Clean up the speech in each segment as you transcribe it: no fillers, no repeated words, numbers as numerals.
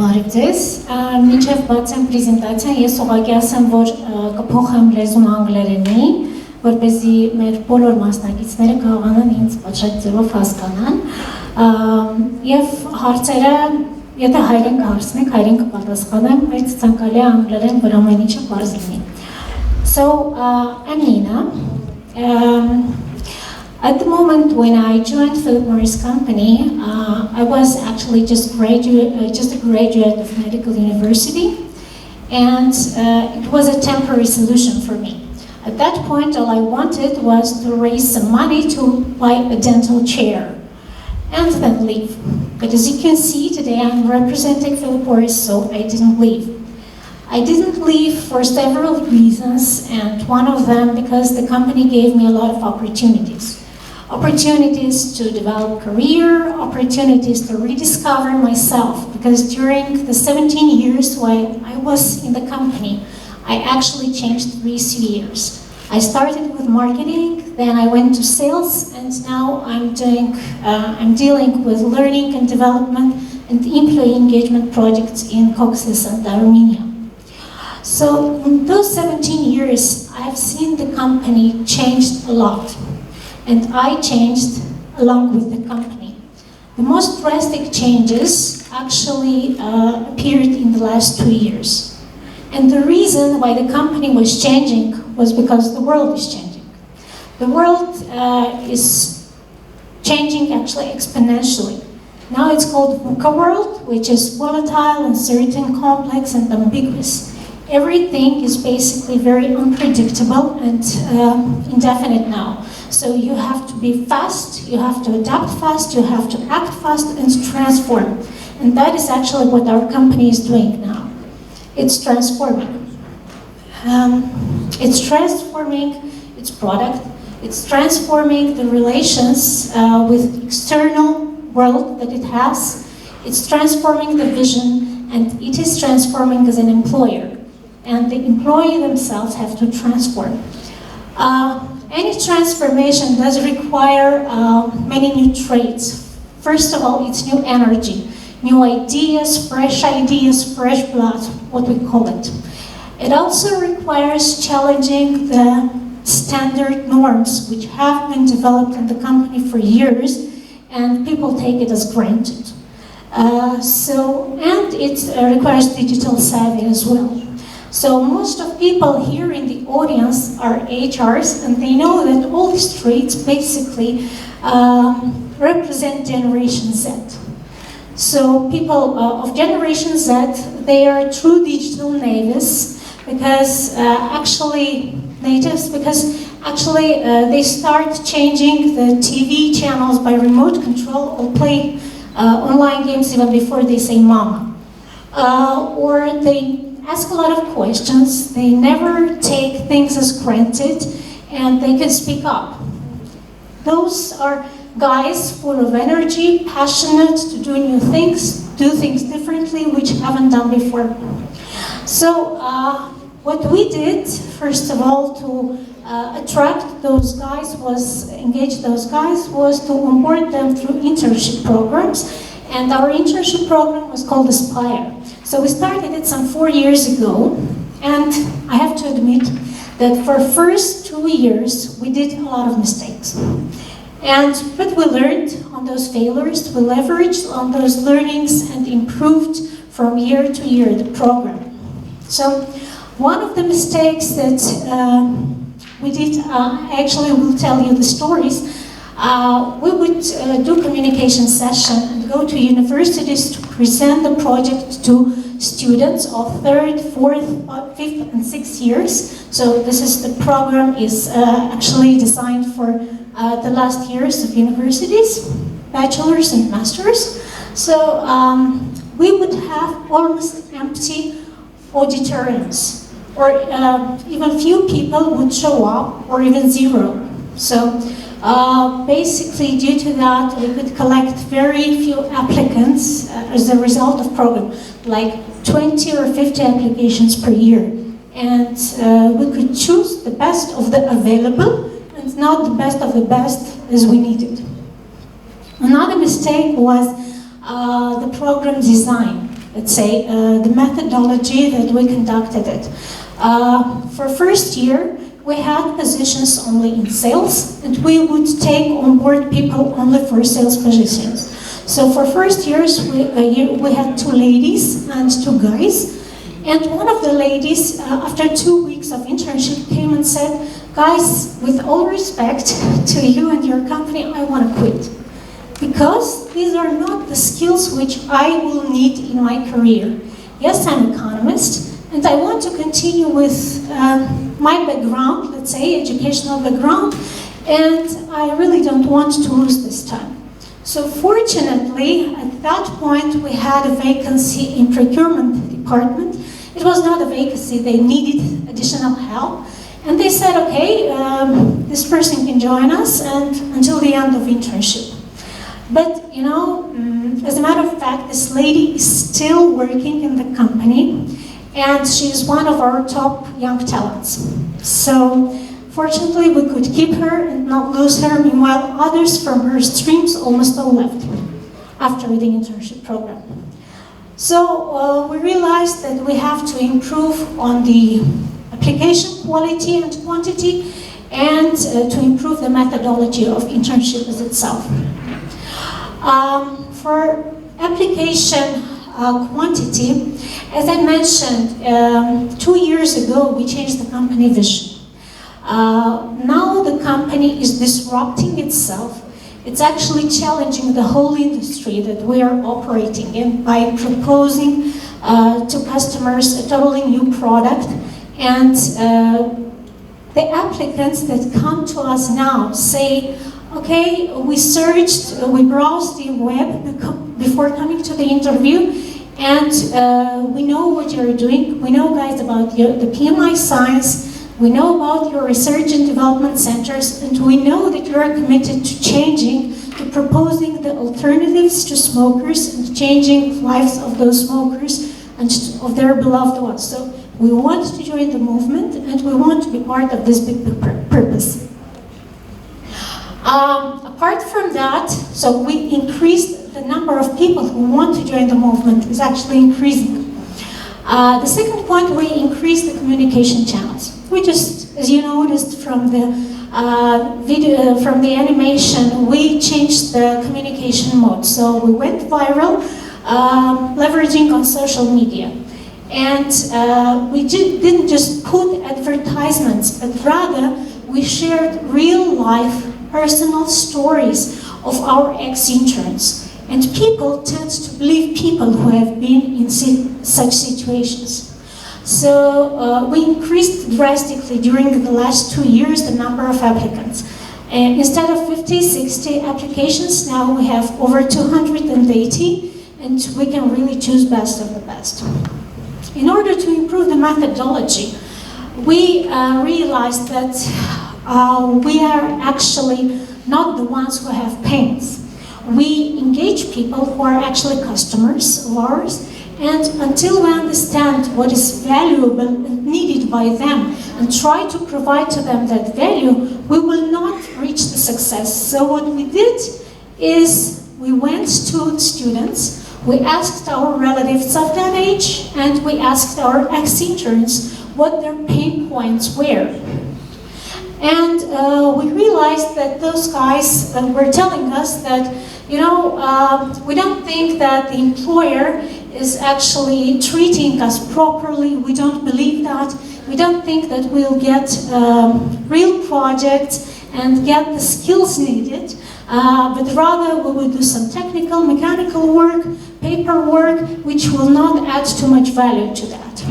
Բարիքես, մինչև բացեմ պրեզենտացիան, ես ուղղակի ասեմ, որ կփոխեմ լեզուն անգլերենի, որպեսզի մեր բոլոր մասնակիցները կարողանան ինձ պատշաճ ձևով հասկանան, եւ հարցերը, եթե հայերեն կհարցնեք, հայերեն կպատասխանեմ, բայց ցանկալի է անգլերեն, որ ամեն ինչը պարզ լինի. So, I'm Nina. At the moment when I joined Philip Morris company, I was actually just a graduate of medical university, and it was a temporary solution for me. At that point, all I wanted was to raise some money to buy a dental chair and then leave. But as you can see, today I'm representing Philip Morris, so I didn't leave. I didn't leave for several reasons, and one of them because the company gave me a lot of opportunities. Opportunities to develop career, opportunities to rediscover myself, because during the 17 years while I was in the company, I actually changed 3 spheres. I started with marketing, then I went to sales, and now I'm dealing with learning and development and employee engagement projects in Caucasus and Armenia. So in those 17 years, I've seen the company changed a lot. And I changed along with the company. The most drastic changes actually appeared in the last 2 years. And the reason why the company was changing was because the world is changing. The world is changing actually exponentially. Now it's called VUCA world, which is volatile, uncertain, complex, and ambiguous. Everything is basically very unpredictable and indefinite now. So you have to be fast, you have to adapt fast, you have to act fast and transform. And that is actually what our company is doing now. It's transforming. It's transforming its product, it's transforming the relations with external world that it has, it's transforming the vision, and it is transforming as an employer. And the employee themselves have to transform. Any transformation does require many new traits. First of all, it's new energy, new ideas, fresh blood, what we call it. It also requires challenging the standard norms which have been developed in the company for years, and people take it as granted. And it requires digital savvy as well. So most of people here in the audience are HRs, and they know that all these traits basically represent Generation Z. So people of Generation Z, they are true digital natives because they start changing the TV channels by remote control or play online games even before they say mama. Or they ask a lot of questions, they never take things as granted, and they can speak up. Those are guys full of energy, passionate to do new things, do things differently, which haven't done before. So what we did, first of all, to attract those guys engage those guys, was to onboard them through internship programs, and our internship program was called Aspire. So we started it some 4 years ago, and I have to admit that for the first 2 years, we did a lot of mistakes. But we learned on those failures, we leveraged on those learnings and improved from year to year the program. So one of the mistakes that we did, I actually will tell you the stories. We would do communication session and go to universities to present the project to students of 3rd, 4th, 5th, and 6th years. So the program is actually designed for the last years of universities, bachelors and masters. So we would have almost empty auditoriums, or even few people would show up, or even zero. So basically, due to that, we could collect very few applicants as a result of program, like 20 or 50 applications per year. And we could choose the best of the available and not the best of the best as we needed. Another mistake was the program design. let's say, the methodology that we conducted it. For first year, we had positions only in sales, and we would take on board people only for sales positions. So for first years, we had 2 ladies and 2 guys. And one of the ladies, after 2 weeks of internship, came and said, guys, with all respect to you and your company, I want to quit. Because these are not the skills which I will need in my career. Yes, I'm an economist, and I want to continue with my background, let's say, educational background, and I really don't want to lose this time. So fortunately, at that point, we had a vacancy in procurement department. It was not a vacancy, they needed additional help. And they said, okay, this person can join us and until the end of internship. But, you know, as a matter of fact, this lady is still working in the company, and she's one of our top young talents. So, fortunately, we could keep her and not lose her. Meanwhile, others from her streams almost all left after the internship program. So, we realized that we have to improve on the application quality and quantity, and to improve the methodology of internship as itself. For application quantity, as I mentioned, 2 years ago we changed the company vision. Now the company is disrupting itself. It's actually challenging the whole industry that we are operating in by proposing to customers a totally new product. And the applicants that come to us now say, okay, we searched, we browsed the web before coming to the interview, and we know what you're doing. We know, guys, about the PMI science. We know about your research and development centers, and we know that you are committed to changing, to proposing the alternatives to smokers and changing lives of those smokers and of their beloved ones. So we want to join the movement, and we want to be part of this big purpose. Apart from that, so we increased the number of people who want to join the movement is actually increasing. The second point, we increased the communication channels. We just, as you noticed from the video, from the animation, we changed the communication mode. So we went viral, leveraging on social media. And we didn't just put advertisements, but rather we shared real-life personal stories of our ex-interns. And people tend to believe people who have been in such situations. So we increased drastically during the last 2 years the number of applicants. And instead of 50, 60 applications, now we have over 280, and we can really choose best of the best. In order to improve the methodology, we realized that we are actually not the ones who have pains. We engage people who are actually customers of ours, and until we understand what is valuable and needed by them and try to provide to them that value, we will not reach the success. So what we did is we went to students, we asked our relatives of that age, and we asked our ex-interns what their pain points were. And we realized that those guys were telling us that, you know, we don't think that the employer is actually treating us properly. We don't believe that. We don't think that we'll get real projects and get the skills needed, but rather we will do some technical, mechanical work, paperwork, which will not add too much value to that.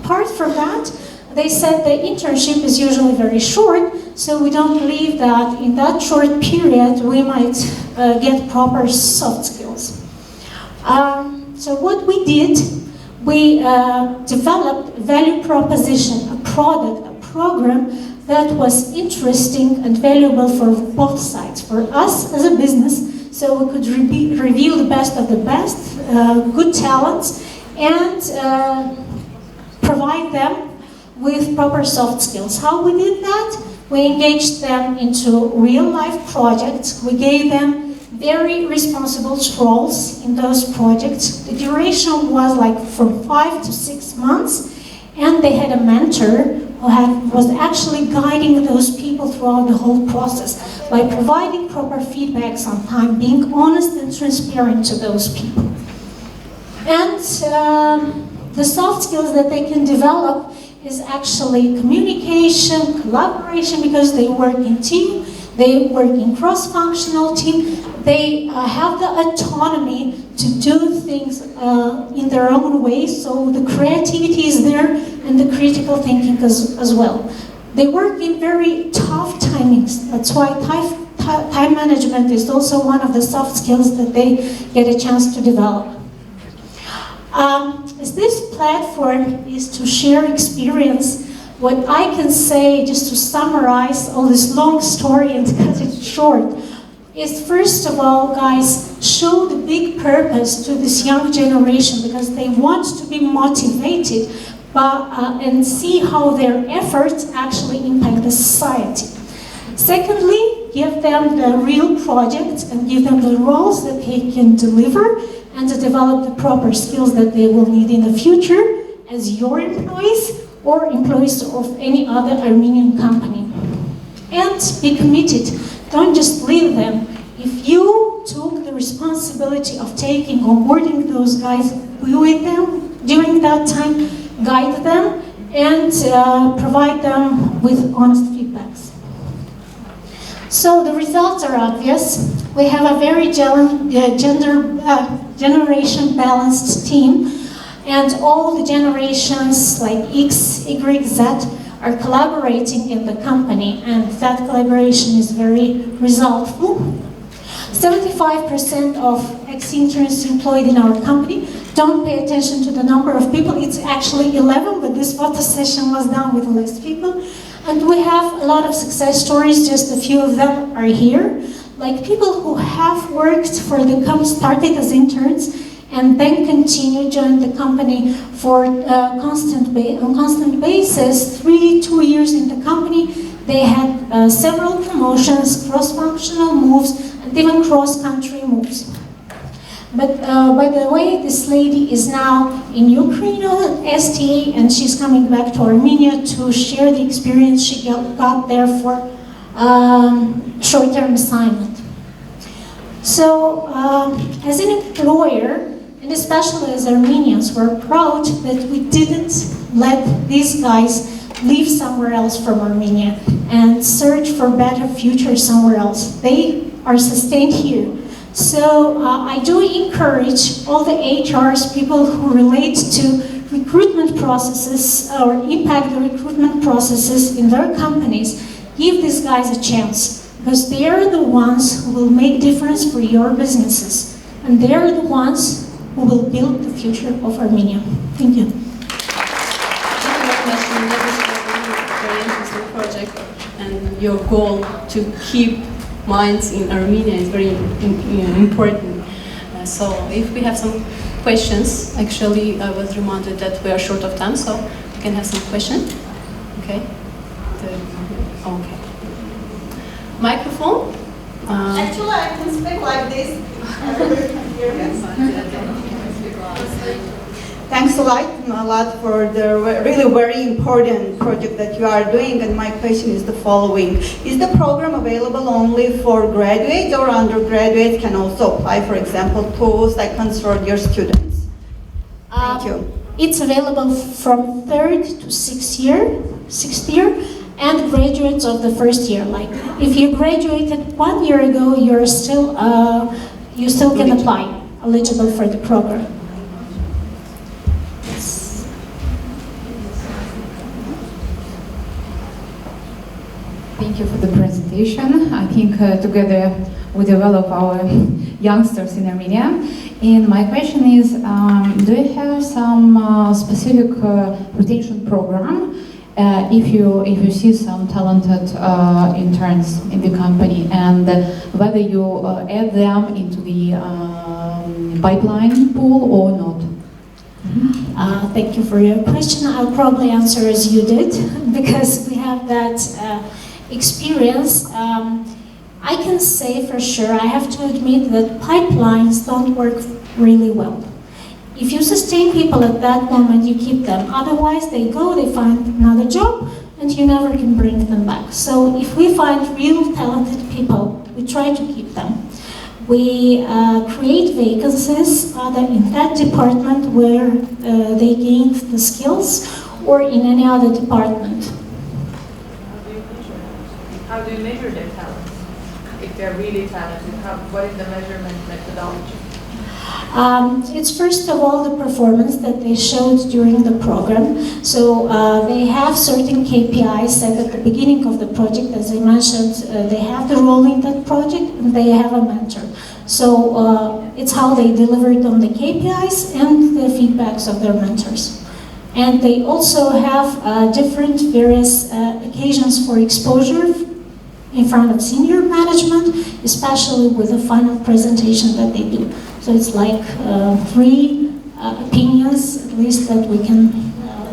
Apart from that, they said the internship is usually very short, so we don't believe that in that short period we might get proper soft skills. So what we did, we developed a value proposition, a product, a program that was interesting and valuable for both sides, for us as a business, so we could reveal the best of the best, good talents, and provide them with proper soft skills. How we did that? We engaged them into real-life projects. We gave them very responsible roles in those projects. The duration was like from 5 to 6 months, and they had a mentor who was actually guiding those people throughout the whole process by providing proper feedbacks on time, being honest and transparent to those people. And the soft skills that they can develop is actually communication, collaboration, because they work in team, they work in cross-functional team, they have the autonomy to do things in their own way, so the creativity is there and the critical thinking as well. They work in very tough timings. That's why time management is also one of the soft skills that they get a chance to develop. This platform is to share experience. What I can say, just to summarize all this long story and cut it short, is first of all, guys, show the big purpose to this young generation, because they want to be motivated and see how their efforts actually impact the society. Secondly, give them the real projects and give them the roles that they can deliver, and to develop the proper skills that they will need in the future as your employees or employees of any other Armenian company. And be committed. Don't just leave them. If you took the responsibility of onboarding those guys, be with them during that time, guide them, and provide them with honest feedbacks. So the results are obvious. We have a very generation balanced team, and all the generations like X, Y, Z are collaborating in the company, and that collaboration is very resultful. 75% of ex-interns employed in our company don't pay attention to the number of people. It's actually 11, but this photo session was done with less people. And we have a lot of success stories, just a few of them are here. Like people who have worked for the company, started as interns, and then continue join the company for on constant basis, 2 years in the company. They had several promotions, cross-functional moves, and even cross-country moves. But by the way, this lady is now in Ukraine on STA, and she's coming back to Armenia to share the experience she got there for short-term assignment. So, as an employer, and especially as Armenians, we're proud that we didn't let these guys leave somewhere else from Armenia and search for better future somewhere else. They are sustained here. So I do encourage all the HRs, people who relate to recruitment processes or impact the recruitment processes in their companies, give these guys a chance, because they are the ones who will make difference for your businesses, and they are the ones who will build the future of Armenia. Thank you. Very interesting project, and your goal to keep minds in Armenia is very important. So if we have some questions, actually I was reminded that we are short of time, so we can have some questions. Okay. Okay. Microphone. Actually, I can speak like this. Everybody can hear me. Thanks a lot for the really very important project that you are doing, and my question is the following. Is the program available only for graduates, or undergraduates can also apply, for example, to second, third-year students? Thank you. It's available from 3rd to 6th year, and graduates of the 1st year. Like, if you graduated 1 year ago, you still can apply, eligible for the program. Thank you for the presentation. I think together we develop our youngsters in Armenia. And my question is, do you have some specific retention program if you see some talented interns in the company, and whether you add them into the pipeline pool or not? Thank you for your question. I'll probably answer as you did, because we have that experience. I can say for sure, I have to admit that pipelines don't work really well. If you sustain people at that moment, you keep them. Otherwise, they go, they find another job, and you never can bring them back. So if we find real talented people, we try to keep them. We create vacancies either in that department where they gained the skills or in any other department. How do you measure their talents? If they're really talented, what is the measurement methodology? It's first of all the performance that they showed during the program. So they have certain KPIs set at the beginning of the project. As I mentioned, they have the role in that project and they have a mentor. So it's how they delivered on the KPIs and the feedbacks of their mentors. And they also have different various occasions for exposure in front of senior management, especially with the final presentation that they do. So it's like 3 opinions, at least, that we can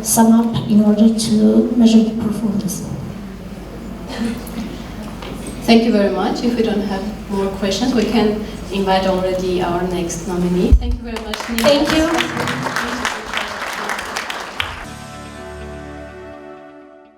sum up in order to measure the performance. Thank you very much. If we don't have more questions, we can invite already our next nominee. Thank you very much, Nina. Thank you.